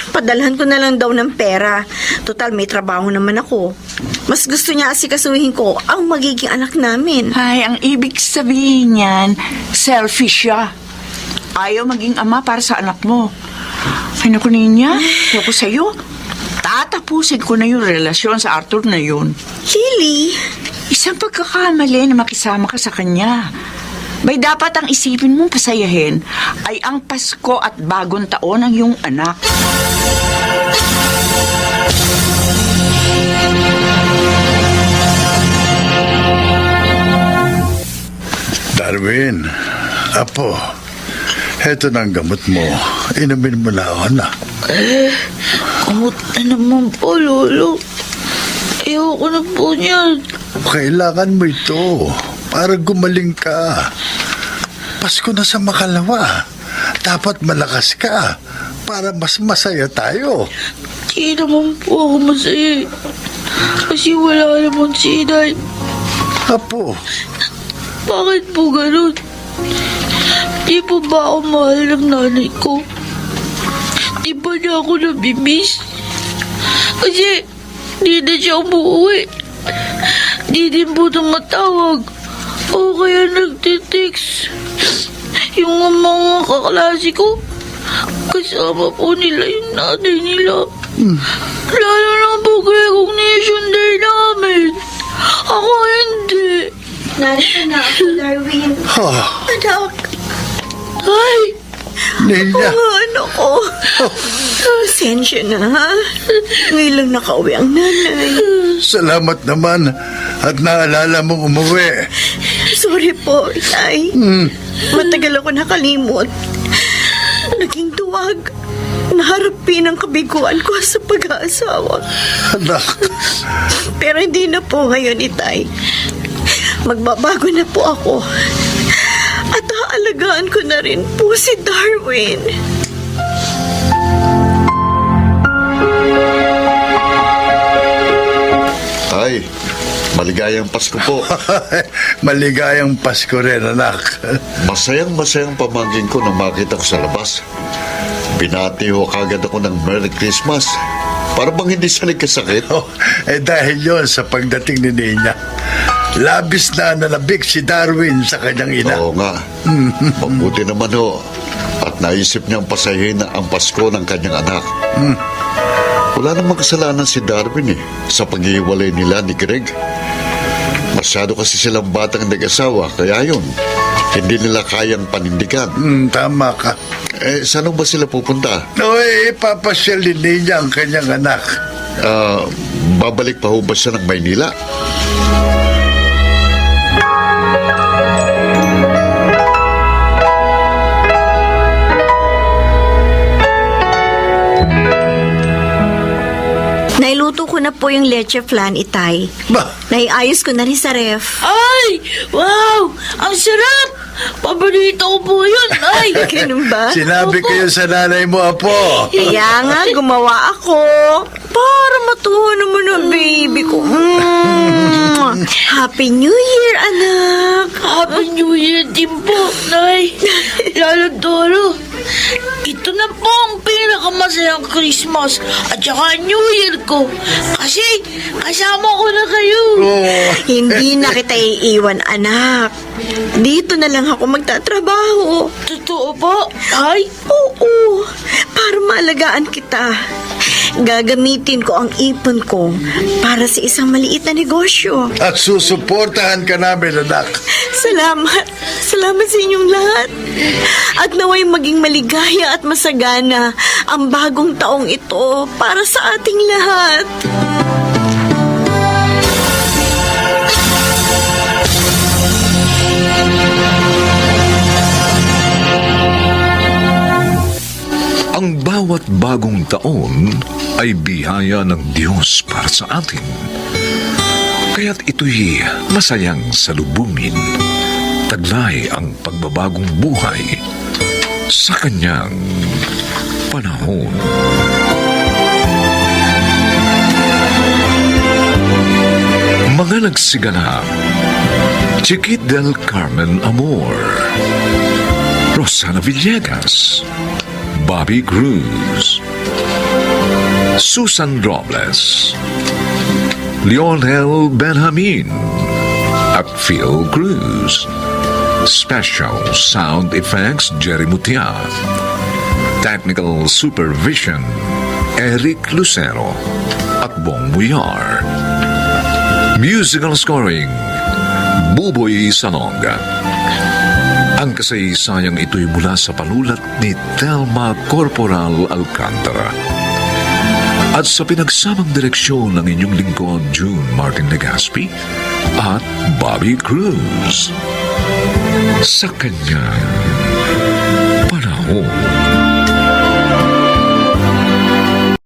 Padalhan ko na lang daw ng pera. Total, may trabaho naman ako. Mas gusto niya asikasuhin ko ang magiging anak namin. Ay, ang ibig sabihin niyan, selfish siya. Ayaw maging ama para sa anak mo. Ay, naku niya, ako sa'yo. Tatapusin ko na yung relasyon sa Arthur na yun. Lily, Isang pagkakamali na makisama ka sa kanya. May dapat ang isipin mong pasayahin ay ang Pasko at bagong taon ng iyong anak. Darwin, apo, heto na ang gamot mo. Inumin mo na, anak. Kamot na naman po, Lolo. Ayoko na po niyan. Kailangan mo ito para gumaling ka. Pasko na sa makalawa. Dapat malakas ka para mas masaya tayo. Di naman po ako masaya. Kasi wala naman si Inay. Apo, Bakit po ganun? Di po ba ako mahal ng nanay ko? Di ba niya ako nabimiss? Kasi di na siya umuwi. Di din po tumatawag. O kaya nagtitext. Yung mga kaklase ko, kasama po nila yung nanay nila. Lalo na po recognition day namin. Ako hindi. narito na ako, Darwin. Anak, Ay! Nina. ano ko? Pasensya na, ha? Ngayon lang nakauwi ang nanay. Salamat naman at naalala mong umuwi. Sorry po, Tay. Matagal ako nakalimot. Naging duwag. Naharapin ang kabiguan ko sa pag-aasawa. Anak, Pero hindi na po ngayon, Itay. Magbabago na po ako. At aalagaan ko na rin po si Darwin. Ay, maligayang Pasko po. maligayang Pasko rin, anak. Masayang-masayang pamangkin ko na makita ko sa labas. Binati ho kagad ako ng Merry Christmas. Para bang hindi siya nagkasakit? Dahil yon sa pagdating ni Nina. Labis na nalabik si Darwin sa kanyang ina. Oo nga. Mabuti naman ho. At naisip niyang pasahin ang Pasko ng kanyang anak. Wala namang kasalanan si Darwin sa pag-iwalay nila ni Greg. Masyado kasi silang batang nag-asawa, kaya yun, hindi nila kayang panindigan. Tama ka. Saan ba sila pupunta? Papasyal din niya ang kanyang anak. Babalik pa ho ba siya ng Maynila? Nailuto ko na po yung leche flan, Itay. Ba? Naiayos ko na rin sa ref. Ay! Wow! Ang sarap! Paborito ko po yun! Ay! Ganun ba? Sinabi ko yun sa nanay mo, apo. Kaya nga, gumawa ako. Para matuwa naman ang baby ko. Happy New Year, anak. Happy New Year din po, Nay! Lalo Doro, ito na po ang pinakamasayang Christmas at saka New Year ko. Kasi kasama ko na kayo. Hindi na kita iiwan, anak. Dito na lang ako magtatrabaho. Totoo po, Ay? Oo, para maalagaan kita. Gagamitin ko ang ipon ko para sa isang maliit na negosyo. At susuportahan ka namin, anak. Salamat. Salamat sa inyong lahat. At naway maging maligaya at masagana ang bagong taong ito para sa ating lahat. Ang bawat bagong bagong taon ay biyaya ng Diyos para sa atin. Kaya't ito'y masayang salubungin. Taglay ang pagbabagong buhay sa kanyang panahon. Mga nagsiganap: Chiquit del Carmen Amor, Rosana Villegas, Bobby Cruz, Susan Robles, Lionel Benjamin at Phil Cruz. Special Sound Effects Jerry Mutia. Technical Supervision Eric Lucero at Bong Muyar. Musical Scoring Buboy Salonga. Ang kasaysayang ito'y mula sa panulat ni Telma Corporal Alcantara at sa pinagsamang direksyon ng inyong lingkod June Martin Legaspi at Bobby Cruz. Sa kanyang panahon.